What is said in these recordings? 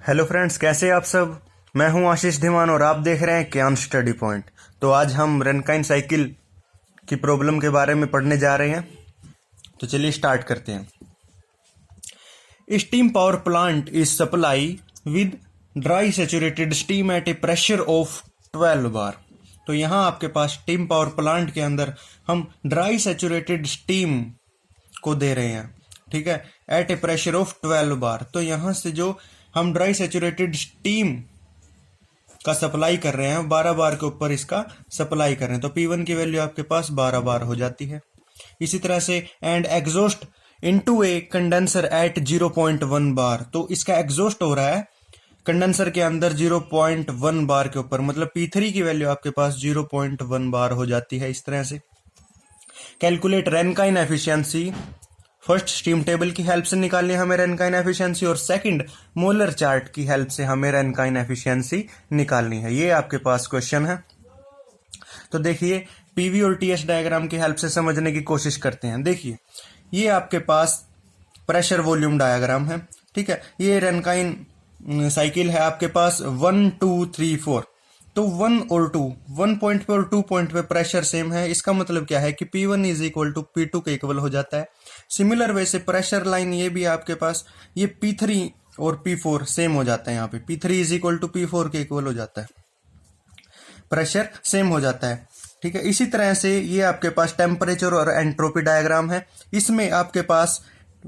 Hello friends, कैसे आप सब। मैं हूं आशीष धीमान और आप देख रहे हैं ज्ञान स्टडी पॉइंट। तो आज हम रेनकाइन साइकिल की प्रॉब्लम के बारे में पढ़ने जा रहे हैं। तो चलिए स्टार्ट करते हैं। Steam power plant is supply with dry saturated steam eight A pressure of 12 बार। तो यहाँ आपके पास स्टीम पावर प्लांट के अंदर हम ड्राई सैचुरेटेड स्टीम को दे रहे हैं, ठीक है, एट ए प्रेशर ऑफ 12 बार। तो यहाँ से जो हम ड्राई सैचुरेटेड स्टीम का सप्लाई कर रहे हैं 12 बार के ऊपर इसका सप्लाई कर रहे हैं, तो P1 की वैल्यू आपके पास 12 बार हो जाती है। इसी तरह से and exhaust into a condenser at 0.1 bar. तो इसका एग्जॉस्ट हो रहा है कंडेंसर के अंदर 0.1 बार के ऊपर, मतलब P3 की वैल्यू आपके पास 0.1 बार हो जाती है। इस तरह से calculate Rankine efficiency. First steam table की हेल्प से निकालनी है हमें रेनकाइन एफिशिएंसी, और सेकंड मोलर चार्ट की हेल्प से हमें रेनकाइन एफिशिएंसी निकालनी है। ये आपके पास क्वेश्चन है। तो देखिए, पीवी और टीएस डायग्राम की हेल्प से समझने की कोशिश करते हैं। देखिए, ये आपके पास प्रेशर वॉल्यूम डायग्राम है, ठीक है। ये रेनकाइन साइकिल है आपके पास 1 2 3 4। तो 1 और 2, 1 पॉइंट पे और 2 पॉइंट पे प्रेशर सेम है। इसका मतलब क्या है कि P1 is equal to P2 के इक्वल हो जाता है। सिमिलर वे से प्रेशर लाइन ये भी आपके पास, ये P3 और P4 सेम हो जाता है। यहाँ पे P3 is equal to P4 के इक्वल हो जाता है, प्रेशर सेम हो जाता है, ठीक है। इसी तरह से ये आपके पास टेम्परेचर और एंट्रोपी डायग्राम है। इसमें आपके पास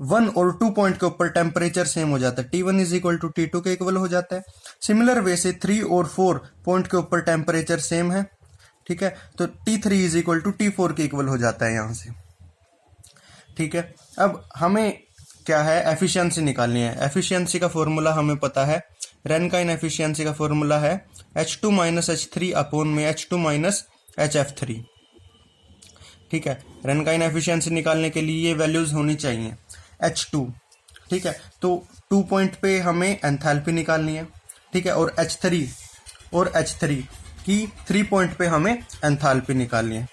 1 और 2 पॉइंट के ऊपर टेम्परेचर सेम हो जाता है, T1 is equal to T2 के इक्वल हो जाता है। सिमिलर वे से 3 और 4 पॉइंट के ऊपर टेम्परेचर सेम है, ठीक है, तो T3 is equal to T4 के इक्वल हो जाता है यहाँ से, ठीक है। अब हमें क्या है, एफिशिएंसी निकालनी है। एफिशिएंसी का फॉर्मूला हमें पता है, रेनकाइन एफिशिएंसी का फॉर्मूला है H2 माइनस H3 अपॉन में H2 माइनस HF3, ठीक है। रेनकाइन एफिशिएंसी निकालने के लिए ये वैल्यूज होनी चाहिए। H2, ठीक है, तो 2 पॉइंट पे हमें एंथैल्पी निकालनी है, ठीक है, और H3 की 3 पॉइंट पे हमें एंथैल्पी निकालनी है।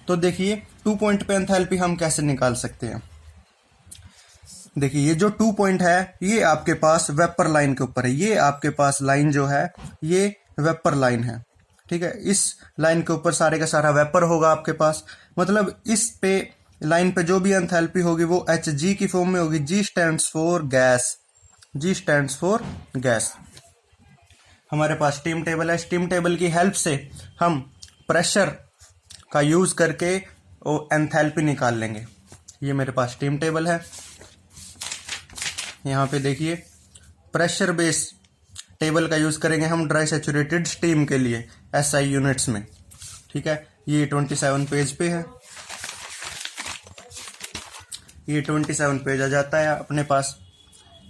तो देखिए, 2 पॉइंट पे एंथैल्पी हम कैसे निकाल सकते हैं। देखिए, ये जो 2 पॉइंट है ये आपके पास वेपर लाइन के ऊपर है। ये आपके पास लाइन जो है ये वेपर लाइन है, ठीक है। इस लाइन के ऊपर सारे का सारा वेपर होगा आपके पास, मतलब इस पे लाइन पे जो भी एंथैल्पी होगी वो Hg की फॉर्म में होगी। G stands for gas, G stands for gas. हमारे पास स्टीम टेबल है। स्टीम टेबल की हेल्प से हम प्रेशर का यूज करके वो एंथैल्पी निकाल लेंगे। ये मेरे पास स्टीम टेबल है। यहाँ पे देखिए, प्रेशर बेस टेबल का यूज करेंगे हम ड्राई सैचुरेटेड स्टीम के लिए SI यूनिट्स में, ठीक है। ये 27 पेज पे है, ये 27 पेज आ जाता है अपने पास।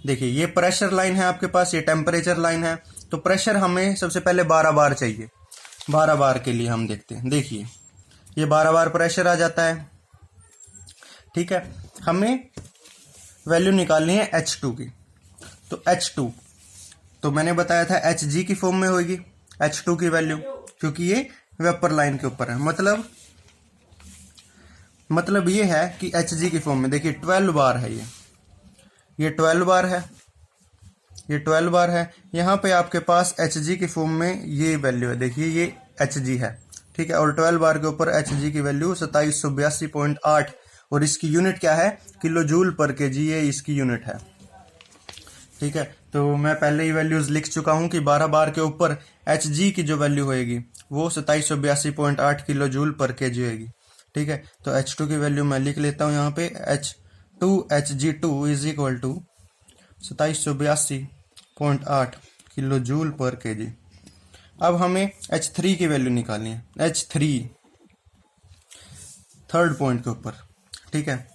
देखिए, ये प्रेशर लाइन है आपके पास, ये टेम्परेचर लाइन है। तो प्रेशर हमें सबसे पहले 12 बार चाहिए। 12 बार के लिए हम देखते हैं। देखिए, ये 12 बार प्रेशर आ जाता है, ठीक है। हमें वैल्यू निकालनी है H2 की। तो H2 तो मैंने बताया था Hg की फॉर्म में होगी H2 की वैल्यू, क्योंकि ये वेपर लाइन के ऊपर है। मतलब ये है कि Hg की फॉर्म में देखिए 12 बार है, ये 12 बार है, ये 12 बार है। यहाँ पे आपके पास Hg की फॉर्म में ये वैल्यू है, देखिए ये Hg है, ठीक है। और 12 बार के ऊपर Hg की वैल्यू 2782.8, और इसकी यूनिट क्या है, किलो जूल पर kg, ये इसकी यूनिट है, ठीक है। तो मैं पहले ही वैल्यूज लिख चुका हूं कि 12 बार के ऊपर Hg की जो वैल्यू होएगी वो 2782.8 किलो जूल पर kg होएगी, ठीक है। तो H2 की वैल्यू मैं लिख लेता हूं यहाँ पे, Hg2 is equal to 2782.8 kilo joule per kg। अब हमें H3 की वैल्यू निकालनी है। H3 थर्ड पॉइंट के ऊपर, ठीक है।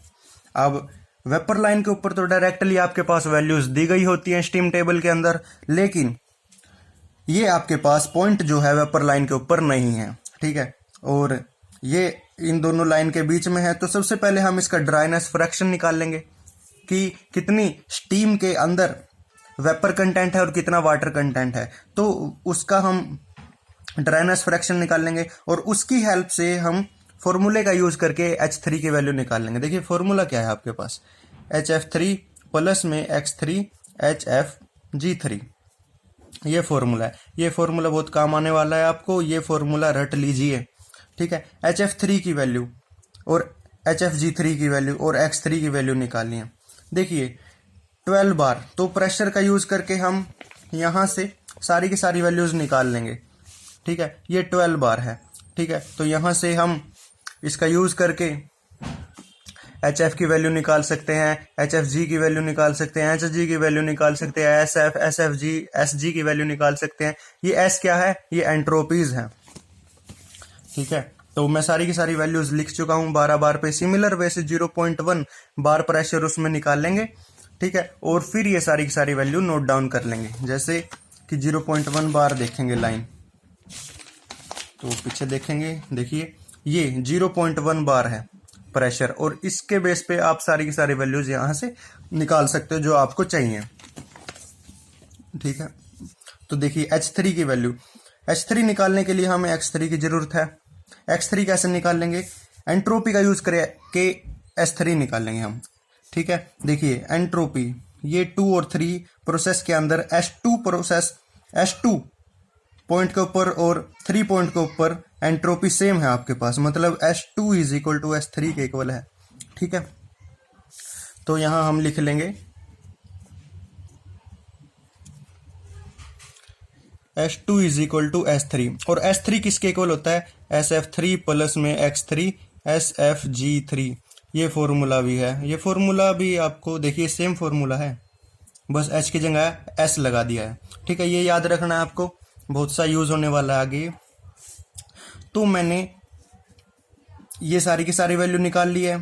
अब वेपर लाइन के ऊपर तो डायरेक्टली आपके पास वैल्यूज दी गई होती हैं स्टीम टेबल के अंदर, लेकिन ये आपके पास पॉइंट जो है वेपर लाइन के ऊपर नहीं है, ठीक है, और ये इन दोनों लाइन के बीच में है। तो सबसे पहले हम इसका ड्राइनेस फ्रैक्शन निकाल लेंगे कि कितनी स्टीम के अंदर वेपर कंटेंट है और कितना वाटर कंटेंट है। तो उसका हम ड्राइनेस फ्रैक्शन निकाल लेंगे, और उसकी हेल्प से हम फॉर्मूले का यूज करके H3 की वैल्यू निकाल लेंगे। देखिए, फॉर्मूला क्या है आपके पास, HF3 प्लस में X3 HFG3, ये फॉर्मूला है, ये फॉर्मूला बहुत काम आने वाला है आपको, ये फॉर्मूला रट लीजिए। ठीक है, HF3 की वैल्यू और HFG3 की वैल्यू और X3 की वैल्यू निकालनी है। देखिए 12 बार, तो प्रेशर का यूज करके हम यहाँ से सारी की सारी वैल्यूज निकाल लेंगे। ठीक है, ये 12 बार है। ठीक है, तो यहाँ से हम इसका यूज करके HF की वैल्यू निकाल सकते हैं, HFG की वैल्यू निकाल सकते हैं, HG की वैल्यू निकाल सकते हैं, SF, SFG, SG की वैल्यू निकाल सकते हैं। ये S क्या है, ये एंट्रोपीज है। ठीक है, तो मैं सारी की सारी वैल्यूज लिख चुका हूं 12 बार पे। सिमिलर वे से 0.1 बार प्रेशर उसमें निकाल लेंगे। ठीक है, और फिर ये सारी की सारी वैल्यू नोट डाउन कर लेंगे। जैसे कि 0.1 बार देखेंगे लाइन, तो पीछे देखेंगे, देखिए ये 0.1 बार है प्रेशर, और इसके बेस पे आप सारी की सारी वैल्यूज यहां से निकाल सकते हो जो आपको चाहिए। ठीक है, तो देखिए H3 की वैल्यू, H3 निकालने के लिए हमें X3 की जरूरत है। X3 कैसे निकाल लेंगे, एंट्रोपी का यूज करके S3 निकाल लेंगे हम। ठीक है, देखिए एंट्रोपी, ये 2 और 3 प्रोसेस के अंदर H2 प्रोसेस, H2 पॉइंट के ऊपर और 3 पॉइंट के ऊपर एंट्रोपी सेम है आपके पास, मतलब H2 is equal to H3 के इक्वल है। ठीक है, तो यहां हम लिख लेंगे H2 is equal to S3, और S3 किसके इक्वल होता है, SF3 प्लस में X3 SFG3। ये फॉर्मूला भी है, ये फॉर्मूला भी आपको देखिए सेम फॉर्मूला है, बस H की जगह S लगा दिया है। ठीक है, ये याद रखना है आपको, बहुत सा यूज होने वाला है आगे। तो मैंने ये सारी की सारी वैल्यू निकाल ली है,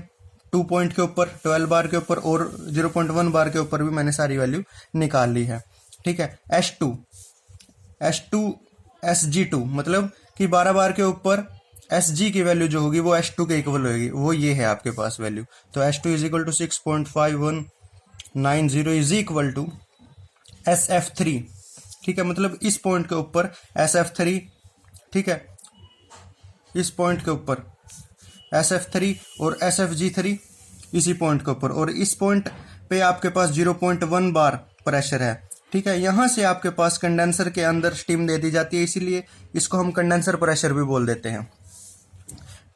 2 पॉइंट के ऊपर, 12 बार के ऊपर और 0.1 बार के ऊपर भी मैंने सारी वैल्यू निकाल ली है। ठीक है, H2 SG2, मतलब कि 12 बार के ऊपर SG की वैल्यू जो होगी वो H2 के इक्वल होगी, वो ये है आपके पास वैल्यू। तो H2 is equal to 6.5190 is equal to SF3। ठीक है, मतलब इस पॉइंट के ऊपर SF3, ठीक है, इस पॉइंट के ऊपर SF3 और SFG3 इसी पॉइंट के ऊपर, और इस पॉइंट पे आपके पास 0.1 बार प्रेशर है। ठीक है, यहां से आपके पास कंडेंसर के अंदर स्टीम दे दी जाती है, इसीलिए इसको हम कंडेंसर प्रेशर भी बोल देते हैं।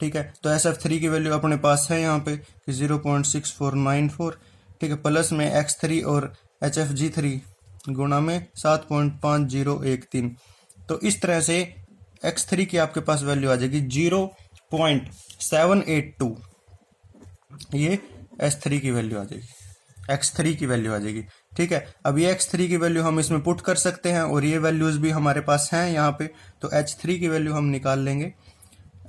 ठीक है, तो SF3 की वैल्यू अपने पास है यहाँ पे 0.6494। ठीक है, प्लस में X3 और HFG3 गुणा में 7.5013। तो इस तरह से X3 की आपके पास वैल्यू आ जाएगी 0.782। ये S3 की वैल्यू आ जाएगी, X3 की वैल्यू आ जाएगी। ठीक है, अब ये X3 की वैल्यू हम इसमें पुट कर सकते हैं, और ये वैल्यूज भी हमारे पास हैं यहाँ पे। तो H3 की वैल्यू हम निकाल लेंगे,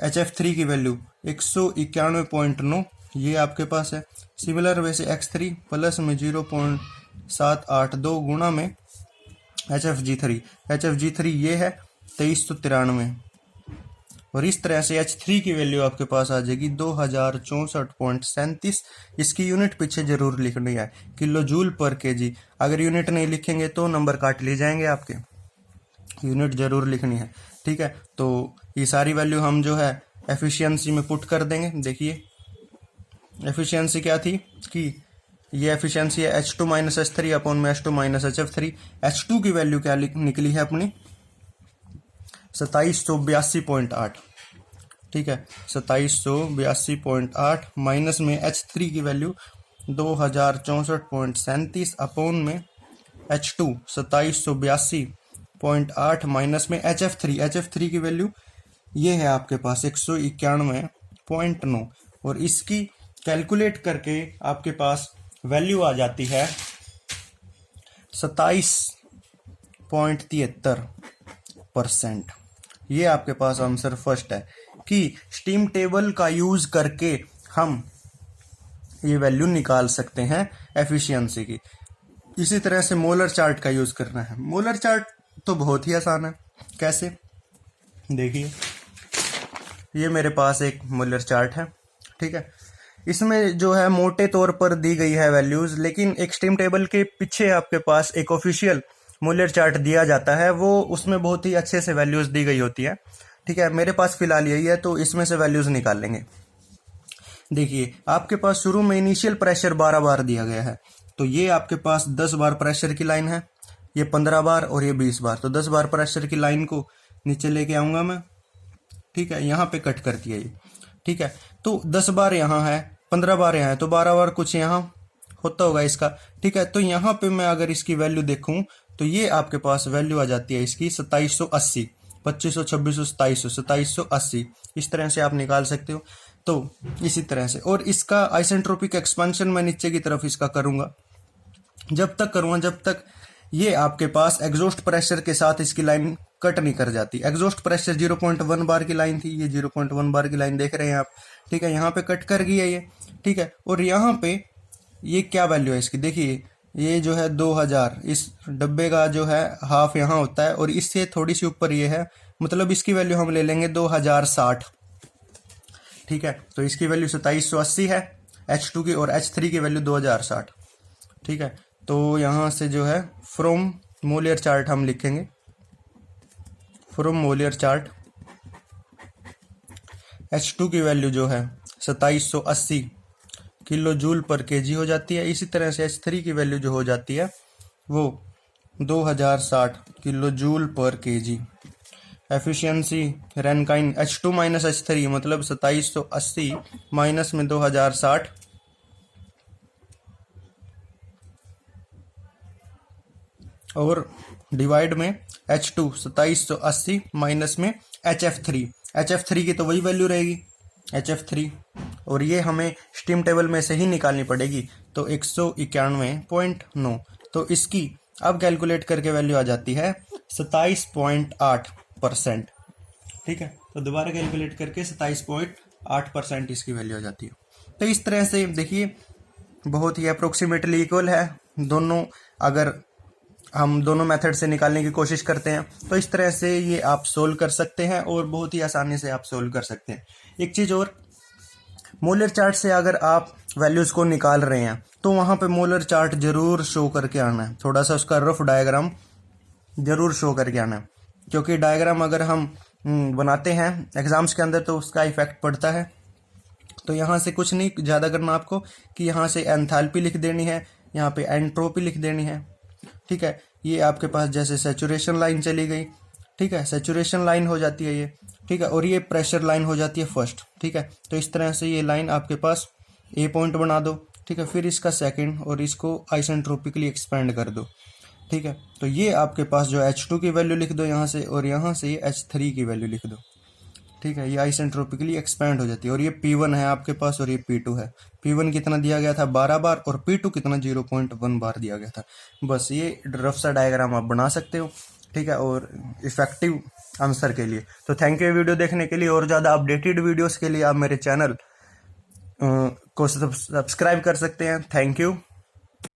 HF3 की वैल्यू 191.9 ये आपके पास है। सिमिलर वैसे X3 प्लस में 0.782 गुणा में HFG3 ये है 2393, और इस तरह से H3 की वैल्यू आपके पास आ जाएगी 2064.37। इसकी यूनिट पीछे जरूर लिखनी है, किलो जूल पर केजी। अगर यूनिट नहीं लिखेंगे तो नंबर काट लिए जाएंगे आपके, यूनिट जरूर लिखनी है। ठीक है, तो ये सारी वैल्यू हम जो है एफिशिएंसी में पुट कर देंगे। देखिए एफिशिएंसी क्या थी कि ये एफिशिएंसी है H2 माइनस H3 अपॉन में H2 माइनस HF3। H2 की वैल्यू क्या निकली है अपनी 2782.8। ठीक है, 2782.8 माइनस में H3 की वैल्यू 2064.37 अपॉन में H2 2782.8 माइनस में HF3 की वैल्यू ये है आपके पास 191.9, और इसकी कैलकुलेट करके आपके पास वैल्यू आ जाती है 27.73%। ये आपके पास आंसर फर्स्ट है कि स्टीम टेबल का यूज करके हम ये वैल्यू निकाल सकते हैं एफिशिएंसी की। इसी तरह से मोलर चार्ट का यूज करना है। मोलर चार्ट तो बहुत ही आसान है, कैसे देखिए ये मेरे पास एक मोलर चार्ट है। ठीक है, इसमें जो है मोटे तौर पर दी गई है वैल्यूज, लेकिन एक स्टीम टेबल के पीछे आपके पास एक ऑफिशियल मोलर चार्ट दिया जाता है, वो उसमें बहुत ही अच्छे से वैल्यूज दी गई होती है। ठीक है, मेरे पास फिलहाल यही है, तो इसमें से वैल्यूज निकाल लेंगे। देखिए आपके पास शुरू में इनिशियल प्रेशर 12 बार दिया गया है, तो ये आपके पास 10 बार प्रेशर की लाइन है। ये 15 बार और ये 20 बार, तो 10 बार प्रेशर की लाइन को नीचे लेके आऊंगा मैं। ठीक है, यहाँ पे कट कर दिया ये। ठीक है, तो 10 बार यहाँ है, 15 बार यहाँ है, तो 12 बार कुछ यहाँ होता होगा इसका। ठीक है, तो यहाँ पे मैं अगर इसकी वैल्यू देखूं तो ये आपके पास वैल्यू आ जाती है इसकी 2780, 2500, 2600, 2700, 2780। इस तरह से आप निकाल सकते हो। तो इसी तरह से, और इसका आइसेंट्रोपिक एक्सपेंशन मैं नीचे की तरफ इसका करूंगा, जब तक करूंगा जब तक ये आपके पास एग्जॉस्ट प्रेशर के साथ इसकी लाइन कट नहीं कर जाती। एग्जॉस्ट प्रेशर 0.1 बार की लाइन थी, ये 0.1 बार की लाइन देख रहे हैं आप। ठीक है, यहाँ पे कट कर गई है ये। ठीक है, और यहाँ पे ये क्या वैल्यू है इसकी, देखिए ये जो है 2000, इस डब्बे का जो है हाफ यहाँ होता है और इससे थोड़ी सी ऊपर ये है, मतलब इसकी वैल्यू हम ले लेंगे 2060। ठीक है, तो इसकी वैल्यू 2780 है H2 की, और H3 की वैल्यू 2060। ठीक है, तो यहाँ से जो है फ्रॉम मोलियर चार्ट हम लिखेंगे, फ्रॉम मोलियर चार्ट H2 की वैल्यू जो है 2780 किलो जूल पर केजी हो जाती है। इसी तरह से H3 की वैल्यू जो हो जाती है वो 2060 किलो जूल पर KG. Efficiency Rankine H2 minus H3 मतलब 2780 माइनस में 2060, और डिवाइड में H2 2780 माइनस में HF3 की तो वही वैल्यू रहेगी HF3, और ये हमें स्टीम टेबल में से ही निकालनी पड़ेगी, तो 191.9। तो इसकी अब कैलकुलेट करके वैल्यू आ जाती है 27.8%। ठीक है, तो दोबारा कैलकुलेट करके 27.8% इसकी वैल्यू आ जाती है। तो इस तरह से देखिए बहुत ही अप्रोक्सीमेटली इक्वल है दोनों। अगर हम दोनों मेथड से निकालने की कोशिश करते हैं तो इस तरह से ये आप सोल्व कर सकते हैं, और बहुत ही आसानी से आप सोल्व कर सकते हैं। एक चीज़ और, मोलर चार्ट से अगर आप वैल्यूज़ को निकाल रहे हैं तो वहाँ पे मोलर चार्ट जरूर शो करके आना है, थोड़ा सा उसका रफ डायग्राम जरूर शो करके आना है, क्योंकि डायग्राम अगर हम बनाते हैं एग्जाम्स के अंदर तो उसका इफेक्ट पड़ता है। तो यहाँ से कुछ नहीं ज़्यादा करना आपको कि यहाँ से एंथैल्पी लिख देनी है, यहाँ पे एंट्रोपी लिख देनी है। ठीक है, ये आपके पास जैसे सैचुरेशन लाइन चली गई। ठीक है, सैचुरेशन लाइन हो जाती है ये। ठीक है, और ये प्रेशर लाइन हो जाती है फर्स्ट। ठीक है, तो इस तरह से ये लाइन आपके पास ए पॉइंट बना दो। ठीक है, फिर इसका सेकंड और इसको आइसेंट्रोपिकली एक्सपेंड कर दो। ठीक है, तो ये आपके पास जो H2 की वैल्यू लिख दो यहाँ से, और यहाँ से ये H3 की वैल्यू लिख दो। ठीक है, ये आइसेंट्रोपिकली एक्सपेंड हो जाती है, और ये P1 है आपके पास और ये P2 है। P1 कितना दिया गया था 12 बार, और P2 कितना 0.1 बार दिया गया था। बस ये रफ सा डायग्राम आप बना सकते हो। ठीक है, और इफेक्टिव आंसर के लिए तो थैंक यू वीडियो देखने के लिए। और ज़्यादा अपडेटेड वीडियोस के लिए आप मेरे चैनल को सब्सक्राइब कर सकते हैं। Thank you.